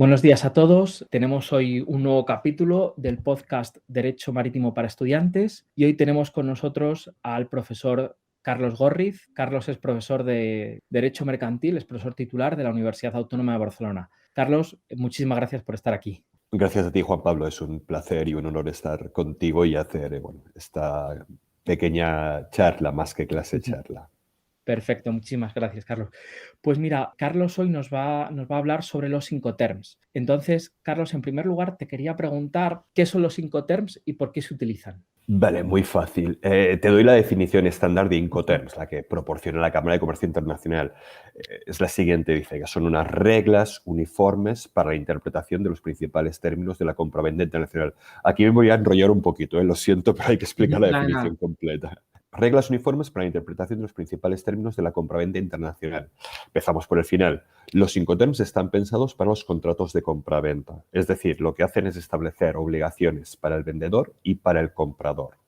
Buenos días a todos. Tenemos hoy un nuevo capítulo del podcast Derecho Marítimo para Estudiantes y hoy tenemos con nosotros al profesor Carlos Gorriz. Carlos es profesor de Derecho Mercantil, es profesor titular de la Universidad Autónoma de Barcelona. Carlos, muchísimas gracias por estar aquí. Gracias a ti, Juan Pablo. Es un placer y un honor estar contigo y hacer esta pequeña charla, más que clase charla. Perfecto, muchísimas gracias, Carlos. Pues mira, Carlos hoy nos va a hablar sobre los Incoterms. Entonces, Carlos, en primer lugar, te quería preguntar qué son los Incoterms y por qué se utilizan. Vale, muy fácil. Te doy la definición estándar de Incoterms, la que proporciona la Cámara de Comercio Internacional. Es la siguiente, dice que son unas reglas uniformes para la interpretación de los principales términos de la compraventa internacional. Aquí me voy a enrollar un poquito, lo siento, pero hay que explicar la definición completa. Reglas uniformes para la interpretación de los principales términos de la compraventa internacional. Empezamos por el final. Los Incoterms están pensados para los contratos de compraventa. Es decir, lo que hacen es establecer obligaciones para el vendedor y para el comprador.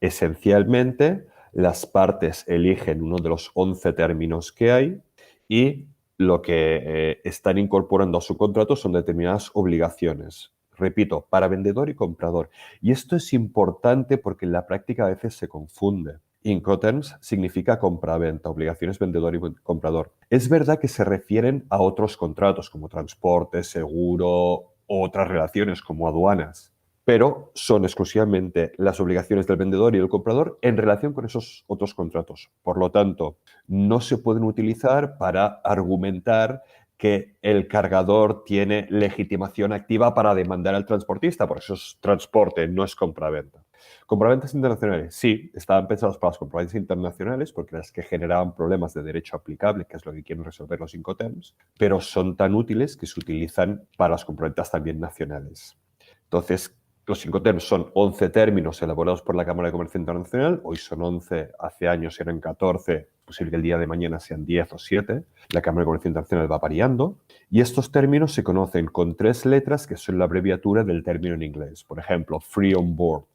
Esencialmente, las partes eligen uno de los 11 términos que hay y lo que están incorporando a su contrato son determinadas obligaciones. Repito, para vendedor y comprador. Y esto es importante porque en la práctica a veces se confunde. Incoterms significa compraventa, obligaciones vendedor y comprador. Es verdad que se refieren a otros contratos como transporte, seguro o otras relaciones como aduanas, pero son exclusivamente las obligaciones del vendedor y del comprador en relación con esos otros contratos. Por lo tanto, no se pueden utilizar para argumentar que el cargador tiene legitimación activa para demandar al transportista, porque eso es transporte, no es compraventa. Compraventas internacionales, sí, estaban pensados para las compraventas internacionales porque las que generaban problemas de derecho aplicable, que es lo que quieren resolver los Incoterms, pero son tan útiles que se utilizan para las compraventas también nacionales. Entonces, los Incoterms son 11 términos elaborados por la Cámara de Comercio Internacional. Hoy son 11, hace años eran 14, posible que el día de mañana sean 10 o 7. La Cámara de Comercio Internacional va variando. Y estos términos se conocen con 3 letras que son la abreviatura del término en inglés. Por ejemplo, Free on Board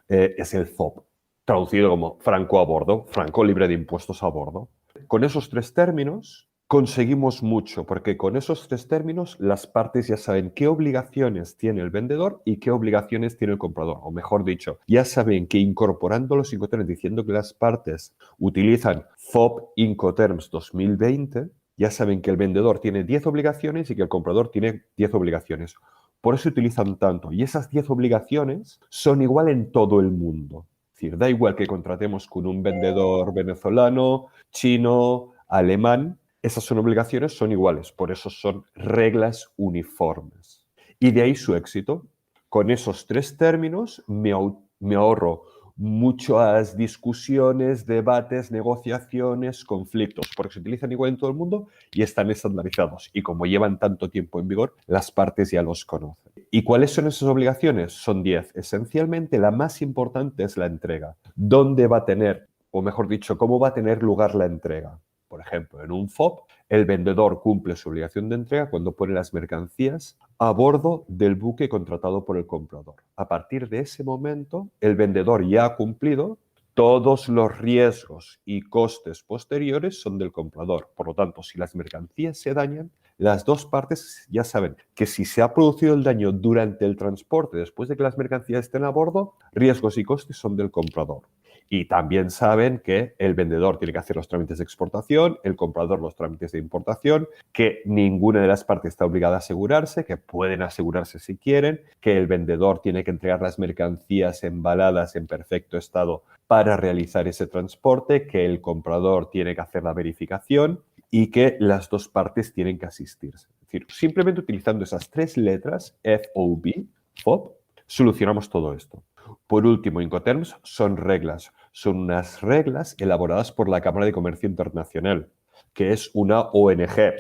es el FOB, traducido como franco a bordo, franco libre de impuestos a bordo. Con esos 3 términos conseguimos mucho, porque con esos 3 términos las partes ya saben qué obligaciones tiene el vendedor y qué obligaciones tiene el comprador. O mejor dicho, ya saben que incorporando los Incoterms, diciendo que las partes utilizan FOB Incoterms 2020, ya saben que el vendedor tiene 10 obligaciones y que el comprador tiene 10 obligaciones. Por eso utilizan tanto. Y esas 10 obligaciones son igual en todo el mundo. Es decir, da igual que contratemos con un vendedor venezolano, chino, alemán, esas son obligaciones, son iguales. Por eso son reglas uniformes. Y de ahí su éxito. Con esos 3 términos me ahorro muchas discusiones, debates, negociaciones, conflictos, porque se utilizan igual en todo el mundo y están estandarizados. Y como llevan tanto tiempo en vigor, las partes ya los conocen. ¿Y cuáles son esas obligaciones? Son 10. Esencialmente, la más importante es la entrega. ¿Dónde va a tener, o mejor dicho, cómo va a tener lugar la entrega? Por ejemplo, en un FOB, el vendedor cumple su obligación de entrega cuando pone las mercancías a bordo del buque contratado por el comprador. A partir de ese momento, el vendedor ya ha cumplido, todos los riesgos y costes posteriores son del comprador. Por lo tanto, si las mercancías se dañan, las dos partes ya saben que si se ha producido el daño durante el transporte, después de que las mercancías estén a bordo, riesgos y costes son del comprador. Y también saben que el vendedor tiene que hacer los trámites de exportación, el comprador los trámites de importación, que ninguna de las partes está obligada a asegurarse, que pueden asegurarse si quieren, que el vendedor tiene que entregar las mercancías embaladas en perfecto estado para realizar ese transporte, que el comprador tiene que hacer la verificación y que las dos partes tienen que asistirse. Es decir, simplemente utilizando esas 3 letras, FOB, FOB, solucionamos todo esto. Por último, Incoterms son reglas. Son unas reglas elaboradas por la Cámara de Comercio Internacional, que es una ONG.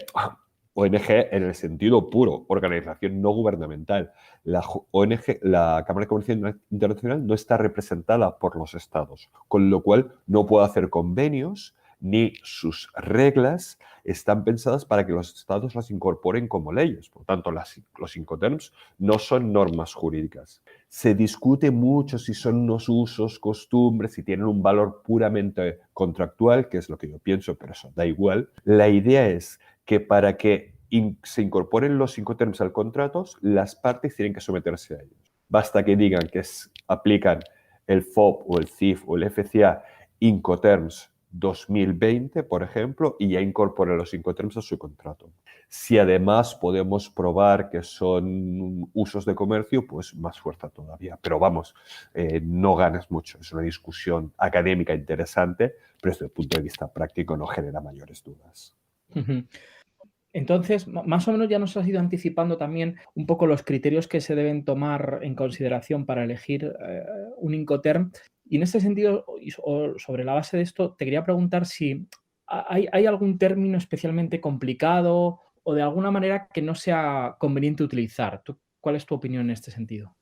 ONG en el sentido puro, organización no gubernamental. La ONG, la Cámara de Comercio Internacional, no está representada por los estados, con lo cual no puede hacer convenios ni sus reglas están pensadas para que los estados las incorporen como leyes. Por tanto, los Incoterms no son normas jurídicas. Se discute mucho si son unos usos, costumbres, si tienen un valor puramente contractual, que es lo que yo pienso, pero eso da igual. La idea es que para que se incorporen los Incoterms al contrato, las partes tienen que someterse a ellos. Basta que digan que aplican el FOB o el CIF o el FCA Incoterms 2020, por ejemplo, y ya incorporan los Incoterms a su contrato. Si además podemos probar que son usos de comercio, pues más fuerza todavía. Pero vamos, no ganas mucho. Es una discusión académica interesante, pero desde el punto de vista práctico no genera mayores dudas. Entonces, más o menos ya nos has ido anticipando también un poco los criterios que se deben tomar en consideración para elegir un Incoterm. Y en este sentido, o sobre la base de esto, te quería preguntar si hay algún término especialmente complicado o de alguna manera que no sea conveniente utilizar. ¿Cuál es tu opinión en este sentido?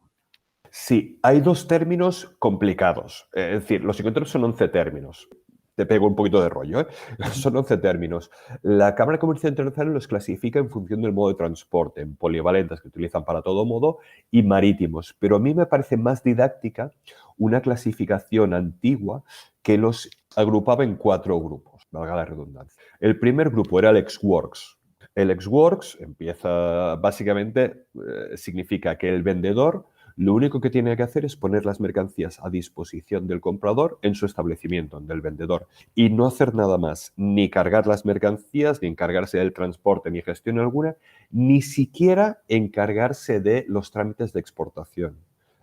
Sí, hay dos términos complicados. Es decir, los Incoterms son 11 términos. Te pego un poquito de rollo, ¿eh? Son 11 términos. La Cámara de Comercio Internacional los clasifica en función del modo de transporte, en polivalentes que utilizan para todo modo y marítimos. Pero a mí me parece más didáctica una clasificación antigua que los agrupaba en 4 grupos, valga la redundancia. El primer grupo era el ex-works. El ex-works empieza, básicamente, significa que el vendedor lo único que tiene que hacer es poner las mercancías a disposición del comprador en su establecimiento, del vendedor, y no hacer nada más, ni cargar las mercancías, ni encargarse del transporte, ni gestión alguna, ni siquiera encargarse de los trámites de exportación.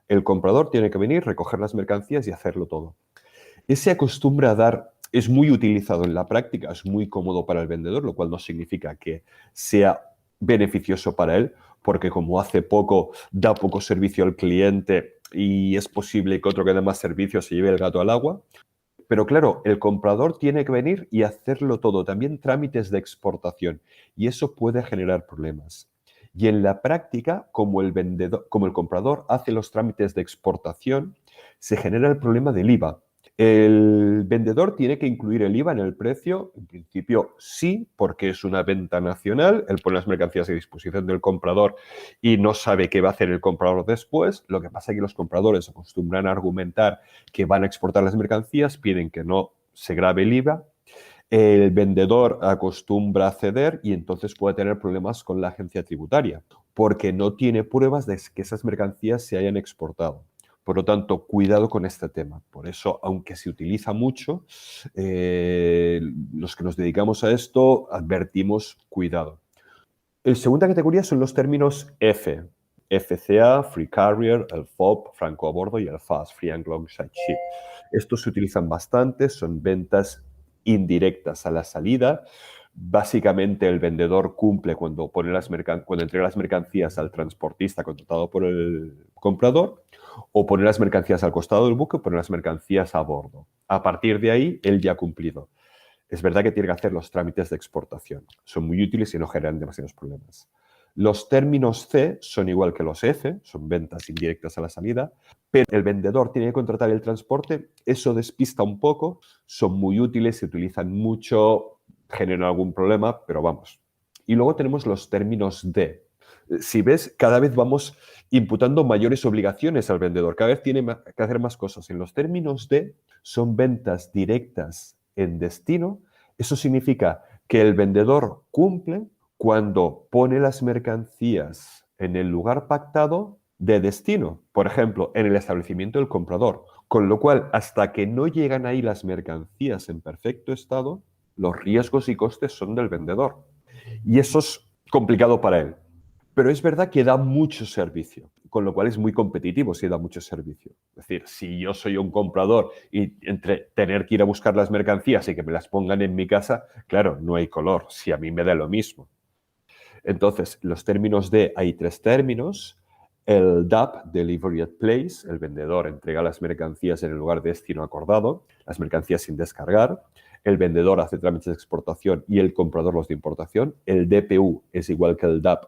El comprador tiene que venir, recoger las mercancías y hacerlo todo. Ese acostumbra a dar, es muy utilizado en la práctica, es muy cómodo para el vendedor, lo cual no significa que sea beneficioso para él, porque como hace poco, da poco servicio al cliente y es posible que otro que dé más servicio se lleve el gato al agua. Pero claro, el comprador tiene que venir y hacerlo todo, también trámites de exportación, y eso puede generar problemas. Y en la práctica, como el comprador hace los trámites de exportación, se genera el problema del IVA. El vendedor tiene que incluir el IVA en el precio. En principio sí, porque es una venta nacional. Él pone las mercancías a disposición del comprador y no sabe qué va a hacer el comprador después. Lo que pasa es que los compradores acostumbran a argumentar que van a exportar las mercancías, piden que no se grave el IVA. El vendedor acostumbra a ceder y entonces puede tener problemas con la agencia tributaria porque no tiene pruebas de que esas mercancías se hayan exportado. Por lo tanto, cuidado con este tema. Por eso, aunque se utiliza mucho, los que nos dedicamos a esto advertimos cuidado. La segunda categoría son los términos F. FCA, Free Carrier, el FOB, Franco a bordo y el FAS, Free and Alongside Ship. Estos se utilizan bastante, son ventas indirectas a la salida. Básicamente el vendedor cumple cuando entrega las mercancías al transportista contratado por el comprador, o pone las mercancías al costado del buque o pone las mercancías a bordo. A partir de ahí, él ya ha cumplido. Es verdad que tiene que hacer los trámites de exportación. Son muy útiles y no generan demasiados problemas. Los términos C son igual que los F, son ventas indirectas a la salida, pero el vendedor tiene que contratar el transporte. Eso despista un poco, son muy útiles, se utilizan mucho, generan algún problema, pero vamos. Y luego tenemos los términos D. Si ves, cada vez vamos imputando mayores obligaciones al vendedor, cada vez tiene que hacer más cosas. En los términos D son ventas directas en destino. Eso significa que el vendedor cumple cuando pone las mercancías en el lugar pactado de destino, por ejemplo, en el establecimiento del comprador. Con lo cual, hasta que no llegan ahí las mercancías en perfecto estado, los riesgos y costes son del vendedor. Y eso es complicado para él. Pero es verdad que da mucho servicio, con lo cual es muy competitivo si da mucho servicio. Es decir, si yo soy un comprador y entre tener que ir a buscar las mercancías y que me las pongan en mi casa, claro, no hay color, si a mí me da lo mismo. Entonces, los términos D, hay 3 términos. El DAP, Delivery at Place, el vendedor entrega las mercancías en el lugar de destino acordado, las mercancías sin descargar. El vendedor hace trámites de exportación y el comprador los de importación. El DPU es igual que el DAP,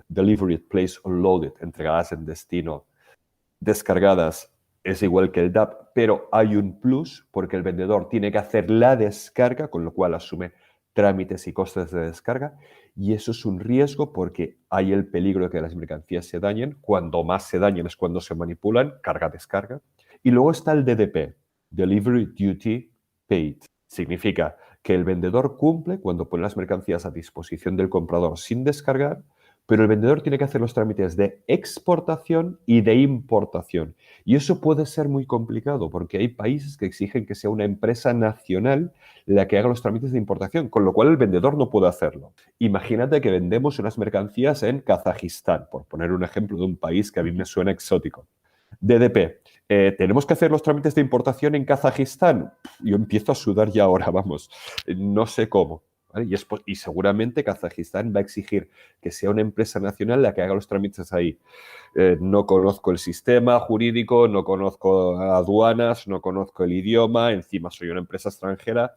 Delivery at Place Unloaded, entregadas en destino, descargadas, es igual que el DAP, pero hay un plus porque el vendedor tiene que hacer la descarga, con lo cual asume trámites y costes de descarga, y eso es un riesgo porque hay el peligro de que las mercancías se dañen. Cuando más se dañen es cuando se manipulan, carga-descarga. Y luego está el DDP, Delivery Duty Paid. Significa que el vendedor cumple cuando pone las mercancías a disposición del comprador sin descargar, pero el vendedor tiene que hacer los trámites de exportación y de importación. Y eso puede ser muy complicado porque hay países que exigen que sea una empresa nacional la que haga los trámites de importación, con lo cual el vendedor no puede hacerlo. Imagínate que vendemos unas mercancías en Kazajistán, por poner un ejemplo de un país que a mí me suena exótico. DDP, ¿tenemos que hacer los trámites de importación en Kazajistán? Yo empiezo a sudar ya ahora, vamos, no sé cómo. ¿Vale? Y seguramente Kazajistán va a exigir que sea una empresa nacional la que haga los trámites ahí. No conozco el sistema jurídico, no conozco aduanas, no conozco el idioma, encima soy una empresa extranjera.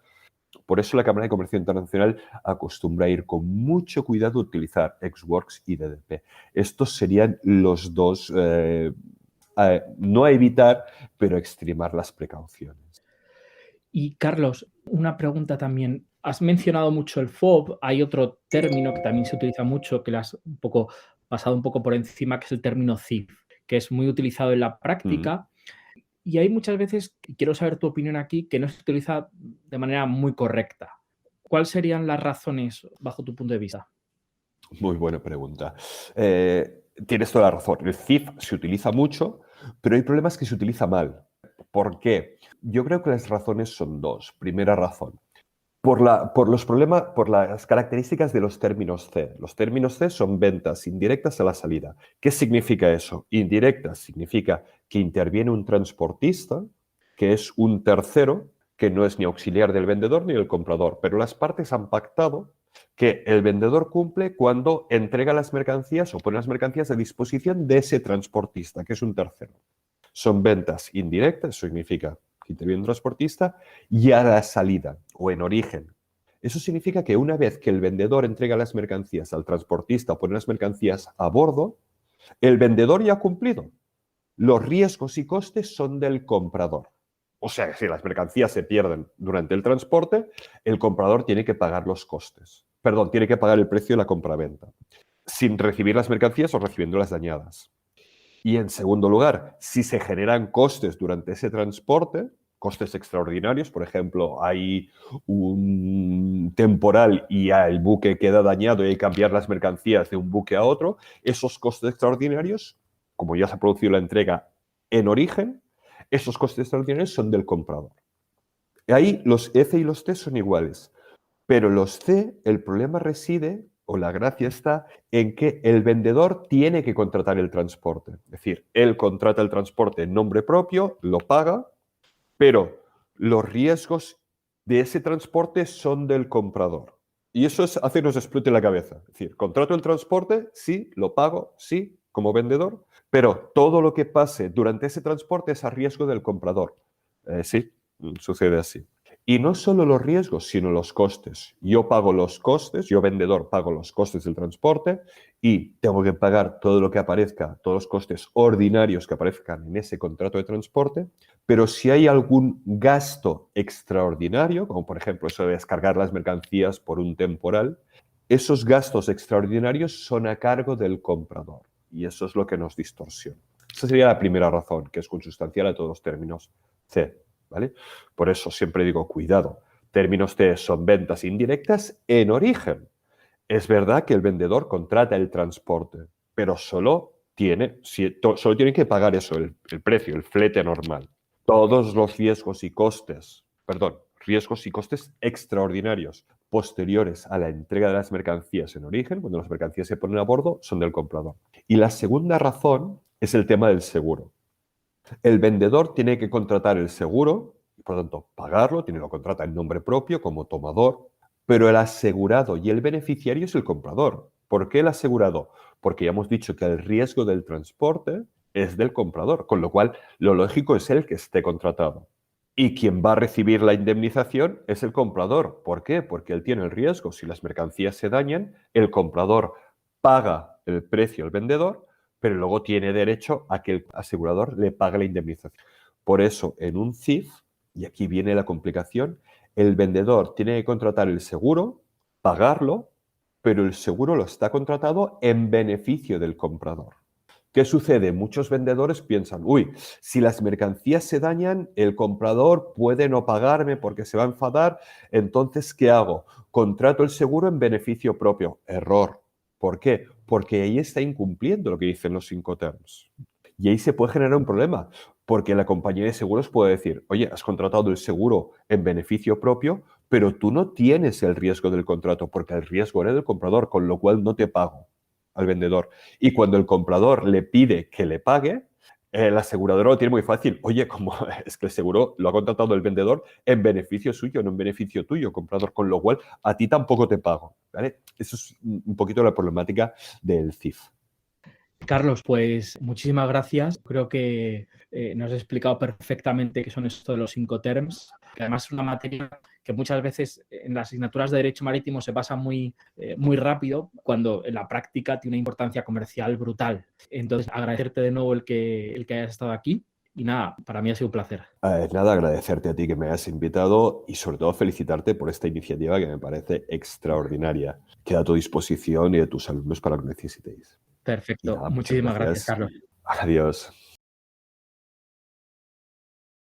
Por eso la Cámara de Comercio Internacional acostumbra a ir con mucho cuidado a utilizar Ex-Works y DDP. Estos serían los dos, no a evitar, pero a extremar las precauciones. Y Carlos, una pregunta también. Has mencionado mucho el FOB, hay otro término que también se utiliza mucho, que le has un poco pasado un poco por encima, que es el término CIF, que es muy utilizado en la práctica. Y hay muchas veces, y quiero saber tu opinión aquí, que no se utiliza de manera muy correcta. ¿Cuáles serían las razones bajo tu punto de vista? Muy buena pregunta. Tienes toda la razón. El CIF se utiliza mucho, pero hay problemas que se utiliza mal. ¿Por qué? Yo creo que las razones son dos. Primera razón, por las características de los términos C. Los términos C son ventas indirectas a la salida. ¿Qué significa eso? Indirectas significa que interviene un transportista, que es un tercero, que no es ni auxiliar del vendedor ni del comprador, pero las partes han pactado que el vendedor cumple cuando entrega las mercancías o pone las mercancías a disposición de ese transportista, que es un tercero. Son ventas indirectas, eso significa que interviene un transportista, y a la salida o en origen. Eso significa que una vez que el vendedor entrega las mercancías al transportista o pone las mercancías a bordo, el vendedor ya ha cumplido. Los riesgos y costes son del comprador. O sea, si las mercancías se pierden durante el transporte, el comprador tiene que pagar los costes. Perdón, tiene que pagar el precio de la compraventa, sin recibir las mercancías o recibiéndolas dañadas. Y en segundo lugar, si se generan costes durante ese transporte, costes extraordinarios, por ejemplo, hay un temporal y el buque queda dañado y hay que cambiar las mercancías de un buque a otro, esos costes extraordinarios, como ya se ha producido la entrega en origen, esos costes extraordinarios son del comprador. Ahí los F y los T son iguales, pero los C, el problema reside, o la gracia está, en que el vendedor tiene que contratar el transporte. Es decir, él contrata el transporte en nombre propio, lo paga, pero los riesgos de ese transporte son del comprador. Y eso hace que nos explote la cabeza. Es decir, contrato el transporte, sí, lo pago, sí, como vendedor, pero todo lo que pase durante ese transporte es a riesgo del comprador. Sí, sucede así. Y no solo los riesgos, sino los costes. Yo pago los costes, yo vendedor pago los costes del transporte y tengo que pagar todo lo que aparezca, todos los costes ordinarios que aparezcan en ese contrato de transporte, pero si hay algún gasto extraordinario, como por ejemplo eso de descargar las mercancías por un temporal, esos gastos extraordinarios son a cargo del comprador y eso es lo que nos distorsiona. Esa sería la primera razón, que es consustancial a todos los términos C. ¿Vale? Por eso siempre digo, cuidado, términos T son ventas indirectas en origen. Es verdad que el vendedor contrata el transporte, pero solo tiene que pagar eso, el precio, el flete normal. Todos los riesgos y costes extraordinarios posteriores a la entrega de las mercancías en origen, cuando las mercancías se ponen a bordo, son del comprador. Y la segunda razón es el tema del seguro. El vendedor tiene que contratar el seguro, y por lo tanto pagarlo, lo contrata en nombre propio como tomador, pero el asegurado y el beneficiario es el comprador. ¿Por qué el asegurado? Porque ya hemos dicho que el riesgo del transporte es del comprador, con lo cual lo lógico es el que esté contratado. Y quien va a recibir la indemnización es el comprador. ¿Por qué? Porque él tiene el riesgo. Si las mercancías se dañan, el comprador paga el precio al vendedor, pero luego tiene derecho a que el asegurador le pague la indemnización. Por eso, en un CIF, y aquí viene la complicación, el vendedor tiene que contratar el seguro, pagarlo, pero el seguro lo está contratado en beneficio del comprador. ¿Qué sucede? Muchos vendedores piensan, uy, si las mercancías se dañan, el comprador puede no pagarme porque se va a enfadar, entonces, ¿qué hago? Contrato el seguro en beneficio propio. Error. ¿Por qué? Porque ahí está incumpliendo lo que dicen los Incoterms. Y ahí se puede generar un problema, porque la compañía de seguros puede decir, oye, has contratado el seguro en beneficio propio, pero tú no tienes el riesgo del contrato, porque el riesgo era del comprador, con lo cual no te pago al vendedor. Y cuando el comprador le pide que le pague, el asegurador lo tiene muy fácil. Oye, como es que el seguro lo ha contratado el vendedor en beneficio suyo, no en beneficio tuyo, comprador, con lo cual a ti tampoco te pago. ¿Vale? Eso es un poquito la problemática del CIF. Carlos, pues muchísimas gracias. Creo que nos has explicado perfectamente qué son esto de los Incoterms, que además es una materia que muchas veces en las asignaturas de Derecho Marítimo se pasa muy rápido, cuando en la práctica tiene una importancia comercial brutal. Entonces, agradecerte de nuevo el que hayas estado aquí y nada, para mí ha sido un placer. Nada, agradecerte a ti que me hayas invitado y sobre todo felicitarte por esta iniciativa que me parece extraordinaria. Queda a tu disposición y de tus alumnos para lo que necesitéis. Y Perfecto. nada, muchas Muchísimas gracias, gracias. Carlos. Adiós.